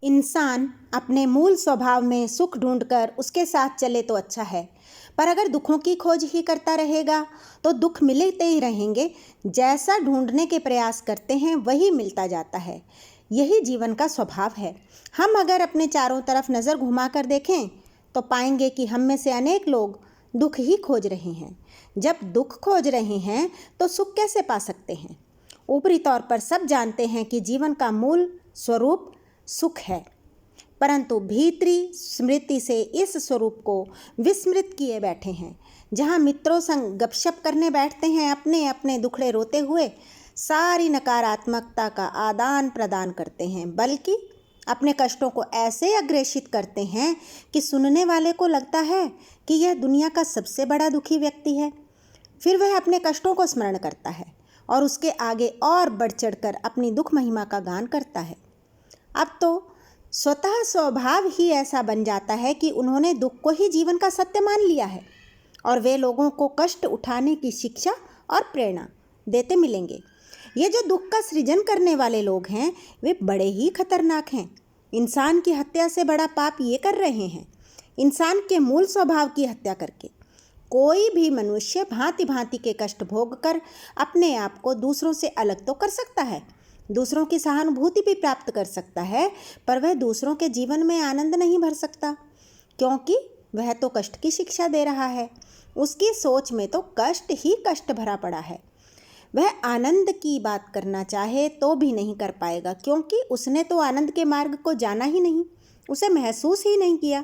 इंसान अपने मूल स्वभाव में सुख ढूंढकर उसके साथ चले तो अच्छा है, पर अगर दुखों की खोज ही करता रहेगा तो दुख मिलते ही रहेंगे। जैसा ढूंढने के प्रयास करते हैं वही मिलता जाता है। यही जीवन का स्वभाव है। हम अगर अपने चारों तरफ नज़र घुमाकर देखें तो पाएंगे कि हम में से अनेक लोग दुख ही खोज रहे हैं। जब दुख खोज रहे हैं तो सुख कैसे पा सकते हैं? ऊपरी तौर पर सब जानते हैं कि जीवन का मूल स्वरूप सुख है, परंतु भीतरी स्मृति से इस स्वरूप को विस्मृत किए बैठे हैं। जहाँ मित्रों संग गपशप करने बैठते हैं, अपने अपने दुखड़े रोते हुए सारी नकारात्मकता का आदान प्रदान करते हैं, बल्कि अपने कष्टों को ऐसे अग्रेषित करते हैं कि सुनने वाले को लगता है कि यह दुनिया का सबसे बड़ा दुखी व्यक्ति है। फिर वह अपने कष्टों को स्मरण करता है और उसके आगे और बढ़ चढ़कर अपनी दुख महिमा का गान करता है। अब तो स्वतः स्वभाव ही ऐसा बन जाता है कि उन्होंने दुख को ही जीवन का सत्य मान लिया है और वे लोगों को कष्ट उठाने की शिक्षा और प्रेरणा देते मिलेंगे। ये जो दुख का सृजन करने वाले लोग हैं वे बड़े ही खतरनाक हैं। इंसान की हत्या से बड़ा पाप ये कर रहे हैं, इंसान के मूल स्वभाव की हत्या करके। कोई भी मनुष्य भांति भांति के कष्ट भोग कर अपने आप को दूसरों से अलग तो कर सकता है, दूसरों की सहानुभूति भी प्राप्त कर सकता है, पर वह दूसरों के जीवन में आनंद नहीं भर सकता, क्योंकि वह तो कष्ट की शिक्षा दे रहा है। उसकी सोच में तो कष्ट ही कष्ट भरा पड़ा है। वह आनंद की बात करना चाहे तो भी नहीं कर पाएगा, क्योंकि उसने तो आनंद के मार्ग को जाना ही नहीं, उसे महसूस ही नहीं किया।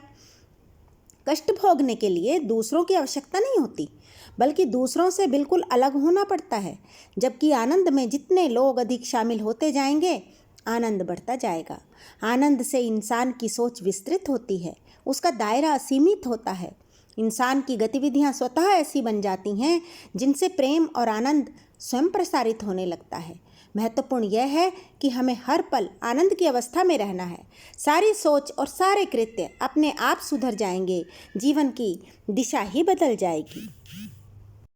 कष्ट भोगने के लिए दूसरों की आवश्यकता नहीं होती, बल्कि दूसरों से बिल्कुल अलग होना पड़ता है। जबकि आनंद में जितने लोग अधिक शामिल होते जाएंगे, आनंद बढ़ता जाएगा। आनंद से इंसान की सोच विस्तृत होती है, उसका दायरा असीमित होता है। इंसान की गतिविधियां स्वतः ऐसी बन जाती हैं जिनसे प्रेम और आनंद स्वयं प्रसारित होने लगता है। महत्वपूर्ण यह है कि हमें हर पल आनंद की अवस्था में रहना है। सारी सोच और सारे कृत्य अपने आप सुधर जाएंगे, जीवन की दिशा ही बदल जाएगी।